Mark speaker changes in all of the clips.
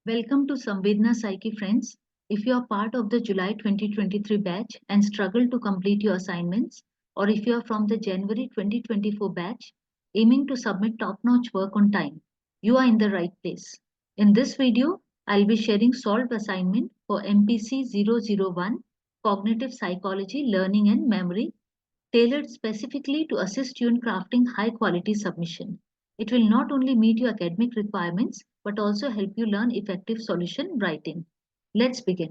Speaker 1: Welcome to Samvedna Psyche friends. If you are part of the July 2023 batch and struggle to complete your assignments, or if you are from the January 2024 batch aiming to submit top-notch work on time, you are in the right place. In this video, I'll be sharing solved assignment for MPC-001 Cognitive Psychology, Learning and Memory, tailored specifically to assist you in crafting high-quality submission. It will not only meet your academic requirements but also help you learn effective solution writing. Let's begin.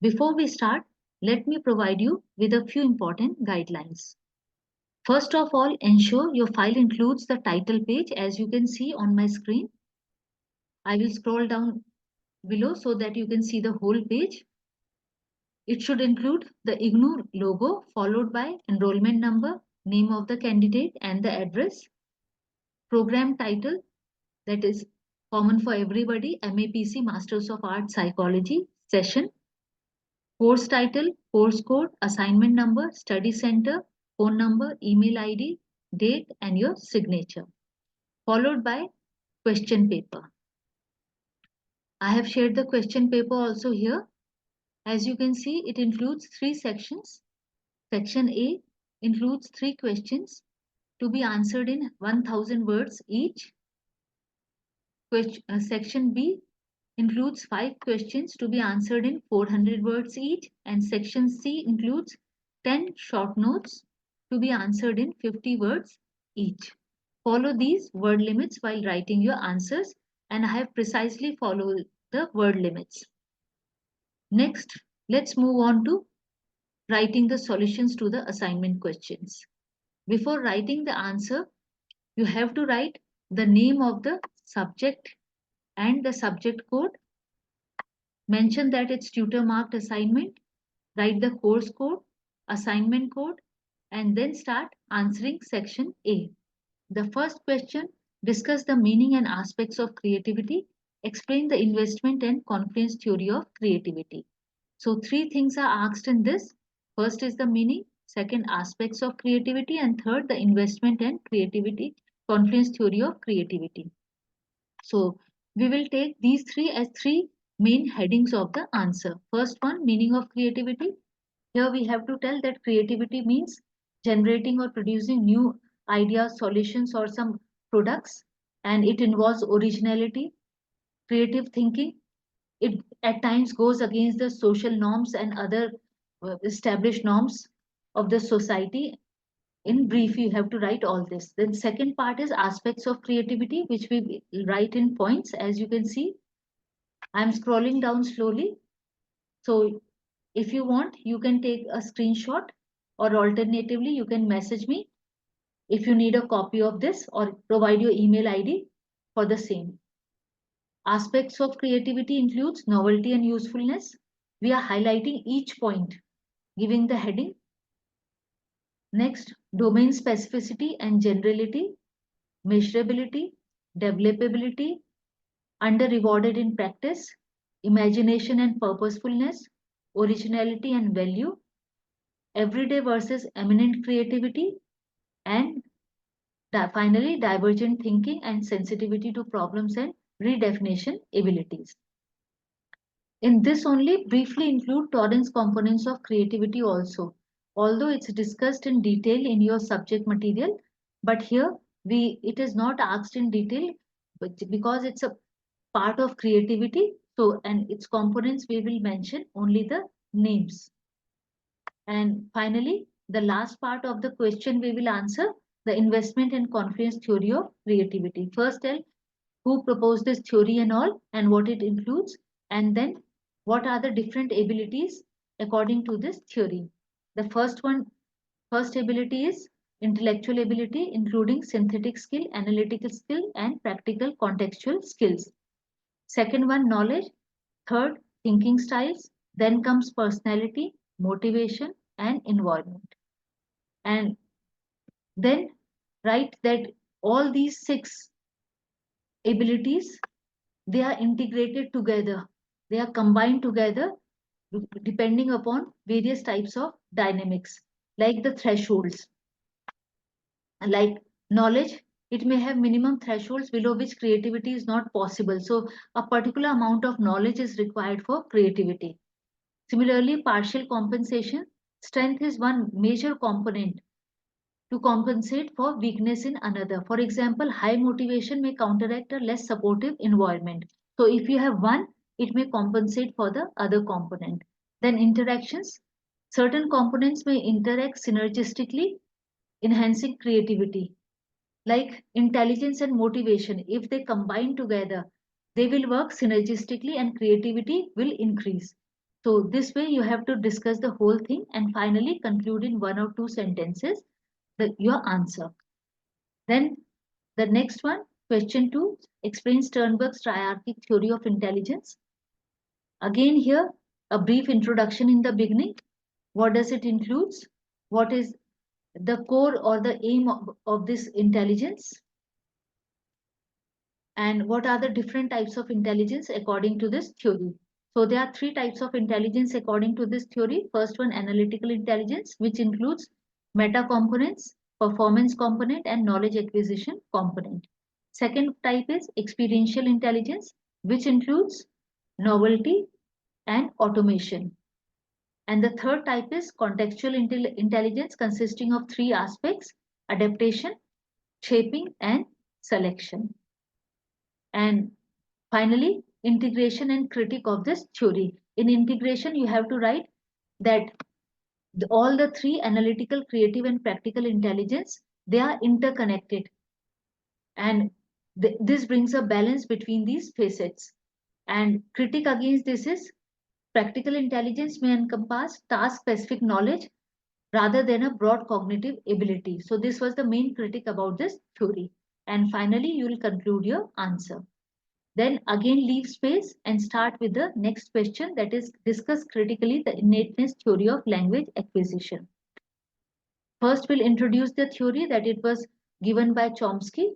Speaker 1: Before we start, let me provide you with a few important guidelines. First of all, ensure your file includes the title page as you can see on my screen. I will scroll down below so that you can see the whole page. It should include the IGNOU logo followed by enrollment number, name of the candidate and the address, program title, that is common for everybody, MAPC Masters of Arts Psychology session, course title, course code, assignment number, study center, phone number, email ID, date and your signature, followed by question paper. I have shared the question paper also here. As you can see, it includes 3 sections. Section A includes 3 questions to be answered in 1000 words each. Section B includes 5 questions to be answered in 400 words each, and section C includes 10 short notes to be answered in 50 words each. Follow these word limits while writing your answers, and I have precisely followed the word limits. Next, let's move on to writing the solutions to the assignment questions. Before writing the answer, you have to write the name of the subject and the subject code. Mention that it's tutor marked assignment, write the course code, assignment code, and then start answering section A. The first question, discuss the meaning and aspects of creativity, explain the investment and confluence theory of creativity. So 3 things are asked in this. First is the meaning, second aspects of creativity, and third the investment and creativity, confluence theory of creativity. So we will take these 3 as 3 main headings of the answer. First one, meaning of creativity. Here we have to tell that creativity means generating or producing new ideas, solutions, or some products, and it involves originality, creative thinking. It at times goes against the social norms and other established norms of the society. In brief, you have to write all this. Then second part is aspects of creativity, which we write in points. As you can see, I'm scrolling down slowly. So if you want, you can take a screenshot, or alternatively, you can message me if you need a copy of this, or provide your email ID for the same. Aspects of creativity includes novelty and usefulness. We are highlighting each point, giving the heading. Next, domain specificity and generality, measurability, developability, under-rewarded in practice, imagination and purposefulness, originality and value, everyday versus eminent creativity, and finally, divergent thinking and sensitivity to problems and redefinition abilities. In this only, briefly include Torrance components of creativity also. Although it's discussed in detail in your subject material, but here it is not asked in detail, but because it's a part of creativity, so and its components we will mention only the names. And finally, the last part of the question we will answer the investment and confluence theory of creativity. First, tell who proposed this theory and all, and what it includes, and then what are the different abilities according to this theory. The first ability is intellectual ability, including synthetic skill, analytical skill, and practical contextual skills. Second one, knowledge. Third, thinking styles. Then comes personality, motivation, and environment. And then write that all these 6 abilities, they are integrated together, they are combined together depending upon various types of dynamics, like the thresholds. Like knowledge, It may have minimum thresholds below which creativity is not possible. So a particular amount of knowledge is required for creativity. Similarly, partial compensation. Strength is one major component to compensate for weakness in another. For example, high motivation may counteract a less supportive environment. So if you have one, it may compensate for the other component. Then interactions. Certain components may interact synergistically, enhancing creativity. Like intelligence and motivation, if they combine together, they will work synergistically and creativity will increase. So this way you have to discuss the whole thing and finally conclude in one or two sentences your answer. Then the next one, question 2, explain Sternberg's triarchic theory of intelligence. Again here, a brief introduction in the beginning. What does it include? What is the core or the aim of this intelligence? And what are the different types of intelligence according to this theory? So there are three types of intelligence according to this theory. First one, analytical intelligence, which includes meta components, performance component, and knowledge acquisition component. Second type is experiential intelligence, which includes novelty and automation. And the third type is contextual intelligence, consisting of three aspects: adaptation, shaping, and selection. And finally, integration and critique of this theory. In integration, you have to write that all the three, analytical, creative, and practical intelligence, they are interconnected. And this brings a balance between these facets. And critique against this is practical intelligence may encompass task-specific knowledge rather than a broad cognitive ability. So this was the main critique about this theory. And finally, you will conclude your answer. Then again leave space and start with the next question, that is discuss critically the innateness theory of language acquisition. First we'll introduce the theory that it was given by Chomsky.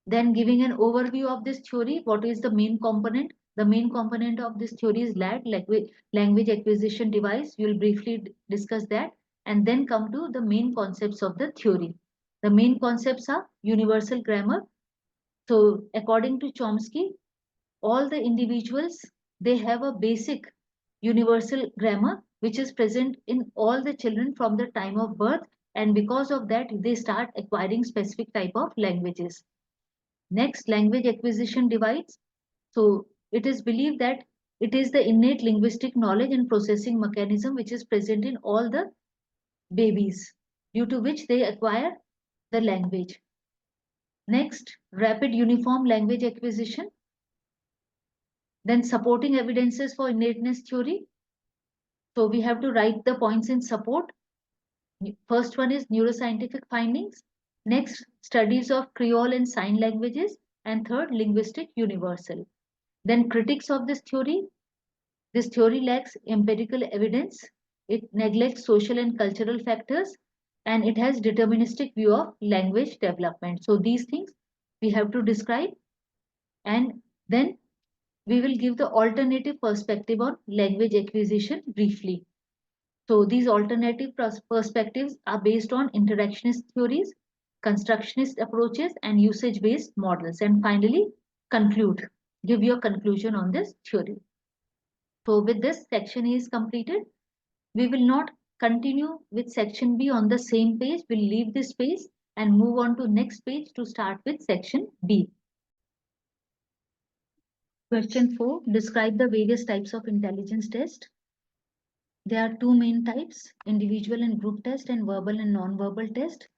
Speaker 1: Then giving an overview of this theory, what is the main component? The main component of this theory is LAD, language acquisition device. We will briefly discuss that and then come to the main concepts of the theory. The main concepts are universal grammar. So according to Chomsky, all the individuals, they have a basic universal grammar which is present in all the children from the time of birth, and because of that they start acquiring specific type of languages. Next, language acquisition divides. So it is believed that it is the innate linguistic knowledge and processing mechanism which is present in all the babies, due to which they acquire the language. Next, rapid uniform language acquisition. Then supporting evidences for innateness theory. So we have to write the points in support. First one is neuroscientific findings. Next, studies of Creole and sign languages. And third, linguistic universal. Then critics of this theory. This theory lacks empirical evidence. It neglects social and cultural factors. And it has deterministic view of language development. So these things we have to describe. And then we will give the alternative perspective on language acquisition briefly. So these alternative perspectives are based on interactionist theories, constructionist approaches, and usage-based models. And finally, give your conclusion on this theory. So with this, section A is completed. We will not continue with section B on the same page. We'll leave this page and move on to next page to start with section B. Question 4, describe the various types of intelligence test. There are two main types, individual and group test and verbal and non-verbal test.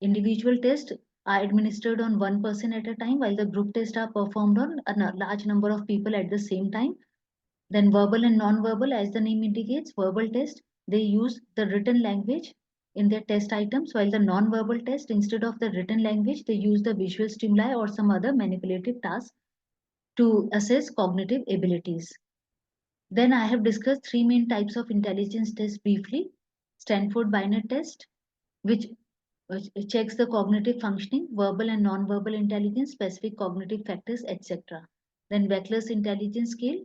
Speaker 1: Individual tests are administered on one person at a time, while the group tests are performed on a large number of people at the same time. Then verbal and non-verbal, as the name indicates, verbal test, they use the written language in their test items, while the non-verbal test, instead of the written language, they use the visual stimuli or some other manipulative task to assess cognitive abilities. Then I have discussed three main types of intelligence tests briefly. Stanford Binet test, which checks the cognitive functioning, verbal and non-verbal intelligence, specific cognitive factors, etc. Then Wechsler's intelligence scale,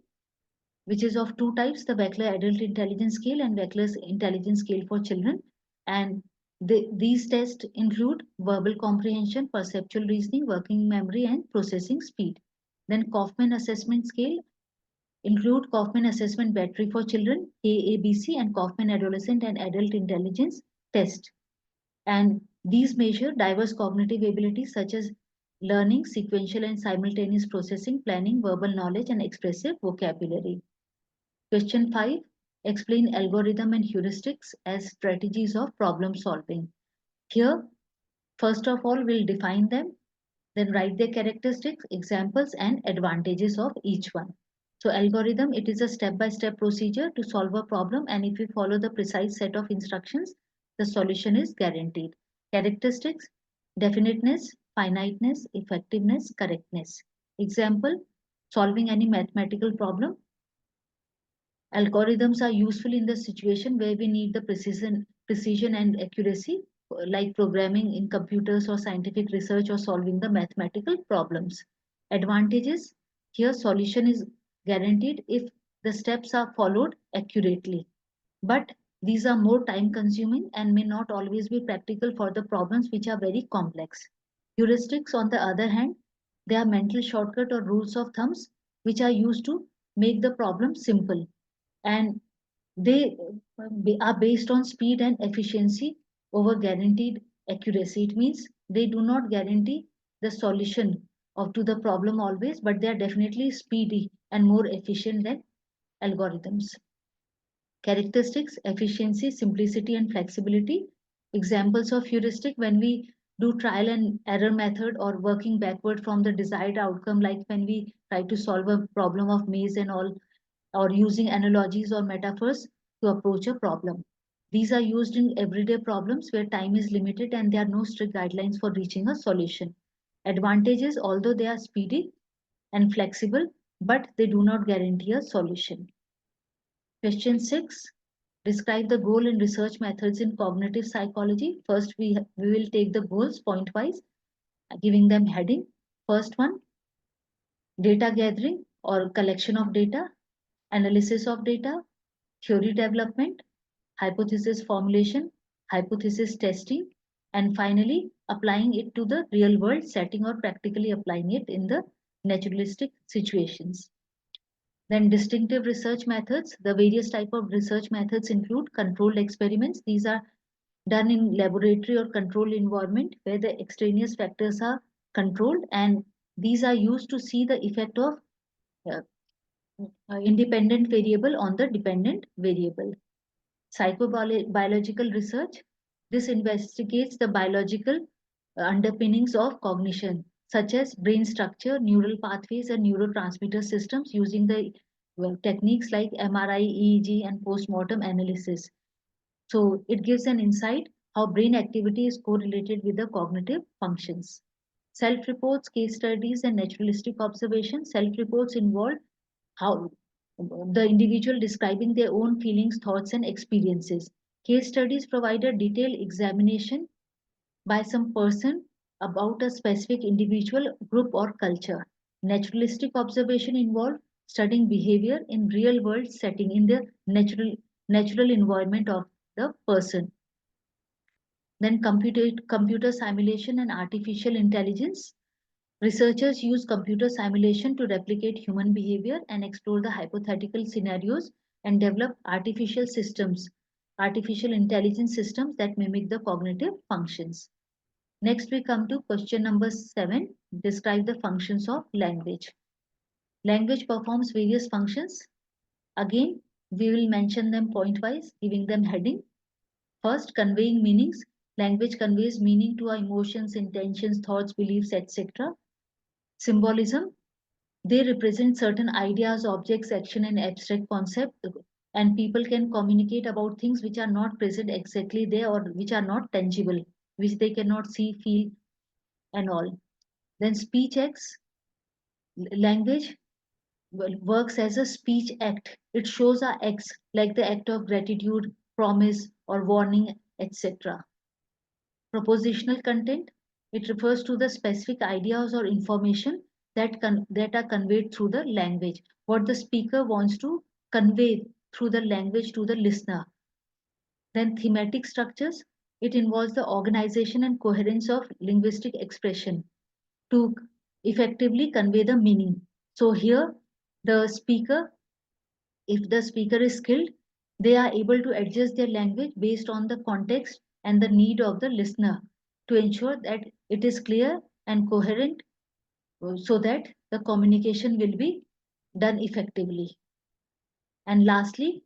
Speaker 1: which is of two types, the Wechsler adult intelligence scale and Wechsler's intelligence scale for children. And These tests include verbal comprehension, perceptual reasoning, working memory, and processing speed. Then Kaufman assessment scale include Kaufman assessment battery for children, KABC, and Kaufman adolescent and adult intelligence test. And these measure diverse cognitive abilities such as learning, sequential and simultaneous processing, planning, verbal knowledge, and expressive vocabulary. Question 5. Explain algorithm and heuristics as strategies of problem solving. Here, first of all, we'll define them, then write their characteristics, examples, and advantages of each one. So algorithm, it is a step-by-step procedure to solve a problem, and if you follow the precise set of instructions, the solution is guaranteed. Characteristics, definiteness, finiteness, effectiveness, correctness. Example, solving any mathematical problem. Algorithms are useful in the situation where we need the precision and accuracy, like programming in computers or scientific research or solving the mathematical problems. Advantages, here solution is guaranteed if the steps are followed accurately. But these are more time consuming and may not always be practical for the problems which are very complex. Heuristics, on the other hand, they are mental shortcut or rules of thumbs which are used to make the problem simple, and they are based on speed and efficiency over guaranteed accuracy. It means they do not guarantee the solution of to the problem always, but they are definitely speedy and more efficient than algorithms. Characteristics, efficiency, simplicity, and flexibility. Examples of heuristic, when we do trial and error method or working backward from the desired outcome, like when we try to solve a problem of maze and all, or using analogies or metaphors to approach a problem. These are used in everyday problems where time is limited and there are no strict guidelines for reaching a solution. Advantages, although they are speedy and flexible, but they do not guarantee a solution. Question 6. Describe the goal and research methods in cognitive psychology. First, we will take the goals point-wise, giving them heading. First one, data gathering or collection of data, analysis of data, theory development, hypothesis formulation, hypothesis testing, and finally applying it to the real world setting or practically applying it in the naturalistic situations. Then distinctive research methods. The various type of research methods include controlled experiments. These are done in laboratory or controlled environment where the extraneous factors are controlled, and these are used to see the effect of uh, independent variable on the dependent variable. Psychobiological research. This investigates the biological underpinnings of cognition, such as brain structure, neural pathways, and neurotransmitter systems using the techniques like MRI, EEG, and postmortem analysis. So it gives an insight how brain activity is correlated with the cognitive functions. Self-reports, case studies, and naturalistic observations. Self-reports involve how the individual describing their own feelings, thoughts, and experiences. Case studies provide a detailed examination by some person about a specific individual, group, or culture. Naturalistic observation involve studying behavior in real world setting in the natural environment of the person. Then computer simulation and artificial intelligence. Researchers use computer simulation to replicate human behavior and explore the hypothetical scenarios and develop artificial intelligence systems that mimic the cognitive functions. Next, we come to question number 7. Describe the functions of language. Language performs various functions. Again, we will mention them point-wise, giving them heading. First, conveying meanings. Language conveys meaning to our emotions, intentions, thoughts, beliefs, etc. Symbolism. They represent certain ideas, objects, action, and abstract concept, and people can communicate about things which are not present exactly there or which are not tangible, which they cannot see, feel, and all. Then speech acts. Language works as a speech act. It shows our acts like the act of gratitude, promise, or warning, etc. Propositional content. It refers to the specific ideas or information that are conveyed through the language. What the speaker wants to convey through the language to the listener. Then thematic structures. It involves the organization and coherence of linguistic expression to effectively convey the meaning. So here, the speaker, if the speaker is skilled, they are able to adjust their language based on the context and the need of the listener to ensure that it is clear and coherent so that the communication will be done effectively. And lastly,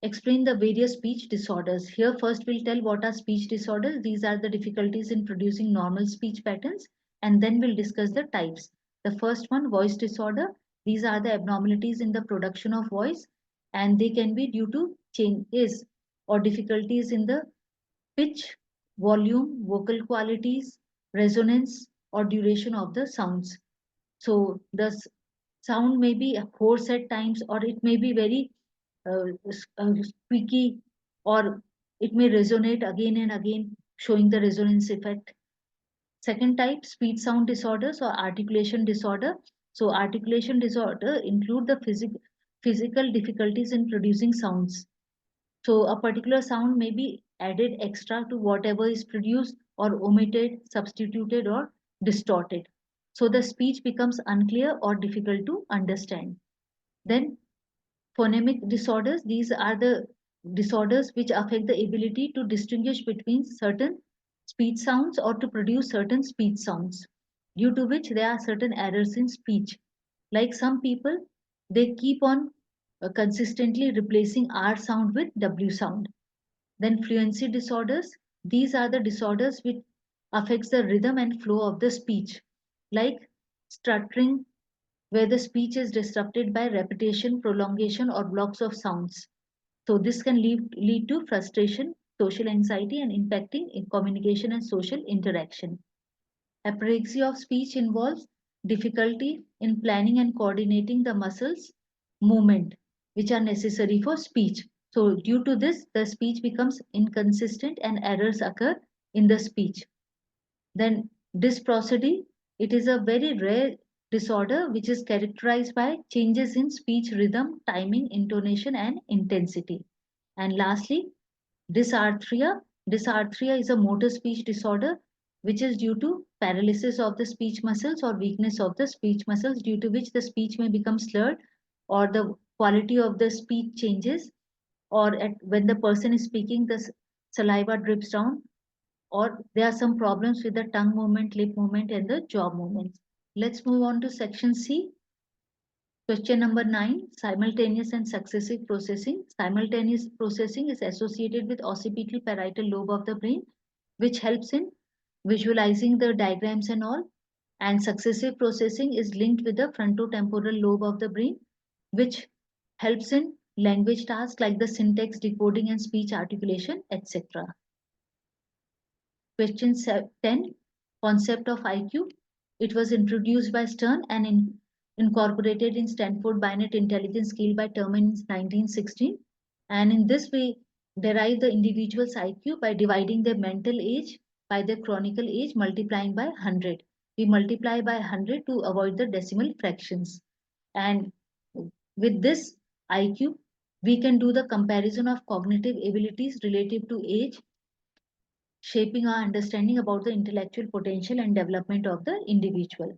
Speaker 1: explain the various speech disorders. Here, first we'll tell what are speech disorders. These are the difficulties in producing normal speech patterns, and then we'll discuss the types. The first one, voice disorder. These are the abnormalities in the production of voice, and they can be due to changes or difficulties in the pitch, volume, vocal qualities, resonance, or duration of the sounds. So the sound may be hoarse at times, or it may be very squeaky, or it may resonate again and again, showing the resonance effect. Second type, speech sound disorders or articulation disorder. So articulation disorder include the physical difficulties in producing sounds. So a particular sound may be added extra to whatever is produced, or omitted, substituted, or distorted. So the speech becomes unclear or difficult to understand. Then phonemic disorders, these are the disorders which affect the ability to distinguish between certain speech sounds or to produce certain speech sounds, due to which there are certain errors in speech. Like some people, they keep on consistently replacing R sound with W sound. Then fluency disorders, these are the disorders which affects the rhythm and flow of the speech, like stuttering, where the speech is disrupted by repetition, prolongation, or blocks of sounds. So this can lead to frustration, social anxiety, and impacting in communication and social interaction. Apraxia of speech involves difficulty in planning and coordinating the muscles movement which are necessary for speech. So due to this, the speech becomes inconsistent and errors occur in the speech. Then dysprosody, it is a very rare disorder which is characterized by changes in speech rhythm, timing, intonation, and intensity. And lastly, dysarthria. Dysarthria is a motor speech disorder which is due to paralysis of the speech muscles or weakness of the speech muscles, due to which the speech may become slurred, or the quality of the speech changes, or when the person is speaking, the saliva drips down, or there are some problems with the tongue movement, lip movement, and the jaw movements. Let's move on to section C. Question number 9, simultaneous and successive processing. Simultaneous processing is associated with occipital parietal lobe of the brain, which helps in visualizing the diagrams and all. And successive processing is linked with the frontotemporal lobe of the brain, which helps in language tasks like the syntax, decoding, and speech articulation, etc. Question 10, concept of IQ. It was introduced by Stern and incorporated in Stanford Binet Intelligence Scale by Terman in 1916. And in this way, derive the individual's IQ by dividing their mental age by their chronicle age, multiplying by 100. We multiply by 100 to avoid the decimal fractions. And with this IQ, we can do the comparison of cognitive abilities relative to age, shaping our understanding about the intellectual potential and development of the individual.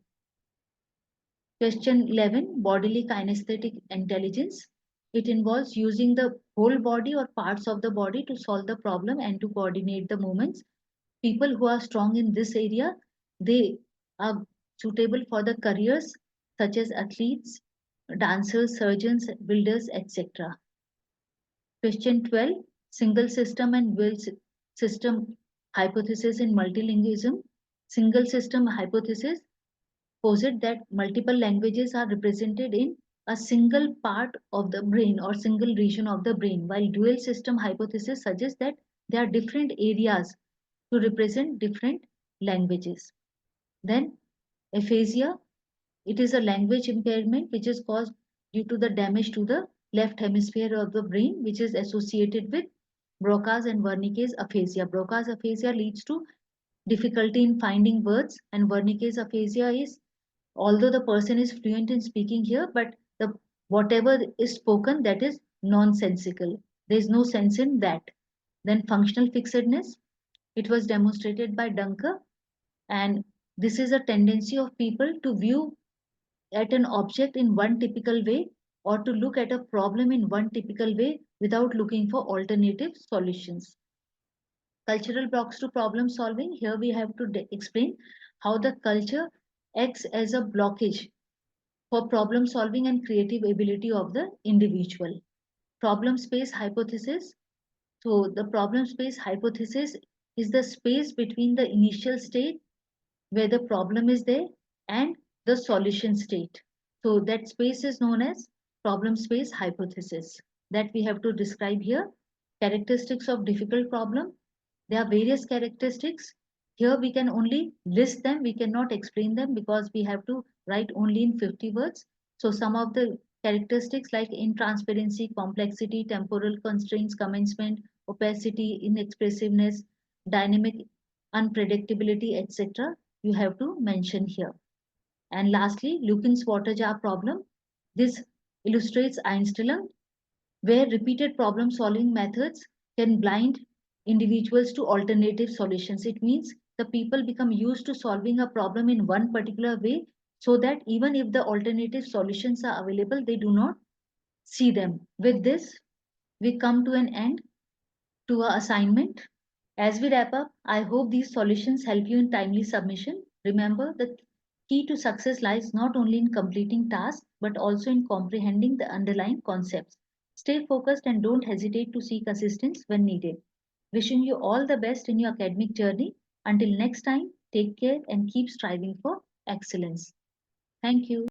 Speaker 1: Question 11, bodily kinesthetic intelligence. It involves using the whole body or parts of the body to solve the problem and to coordinate the movements. People who are strong in this area, they are suitable for the careers such as athletes, dancers, surgeons, builders, etc. Question 12, single system and dual system hypothesis in multilingualism. Single system hypothesis posit that multiple languages are represented in a single part of the brain or single region of the brain, while dual system hypothesis suggests that there are different areas to represent different languages. Then aphasia, it is a language impairment which is caused due to the damage to the left hemisphere of the brain, which is associated with Broca's and Wernicke's aphasia. Broca's aphasia leads to difficulty in finding words, and Wernicke's aphasia is, although the person is fluent in speaking here, but the whatever is spoken, that is nonsensical. There is no sense in that. Then functional fixedness. It was demonstrated by Dunker, and this is a tendency of people to view at an object in one typical way or to look at a problem in one typical way without looking for alternative solutions. Cultural blocks to problem solving. Here we have to explain how the culture acts as a blockage for problem solving and creative ability of the individual. Problem space hypothesis. So the problem space hypothesis is the space between the initial state where the problem is there and the solution state. So that space is known as problem space hypothesis that we have to describe here. Characteristics of difficult problem. There are various characteristics. Here we can only list them. We cannot explain them because we have to write only in 50 words. So some of the characteristics like intransparency, complexity, temporal constraints, commencement, opacity, inexpressiveness, dynamic unpredictability, etc. you have to mention here. And lastly, Lukin's water jar problem. This illustrates Einstein, where repeated problem solving methods can blind individuals to alternative solutions. It means the people become used to solving a problem in one particular way so that even if the alternative solutions are available, they do not see them. With this, we come to an end to our assignment. As we wrap up, I hope these solutions help you in timely submission. Remember, the key to success lies not only in completing tasks but also in comprehending the underlying concepts. Stay focused and don't hesitate to seek assistance when needed. Wishing you all the best in your academic journey. Until next time, take care and keep striving for excellence. Thank you.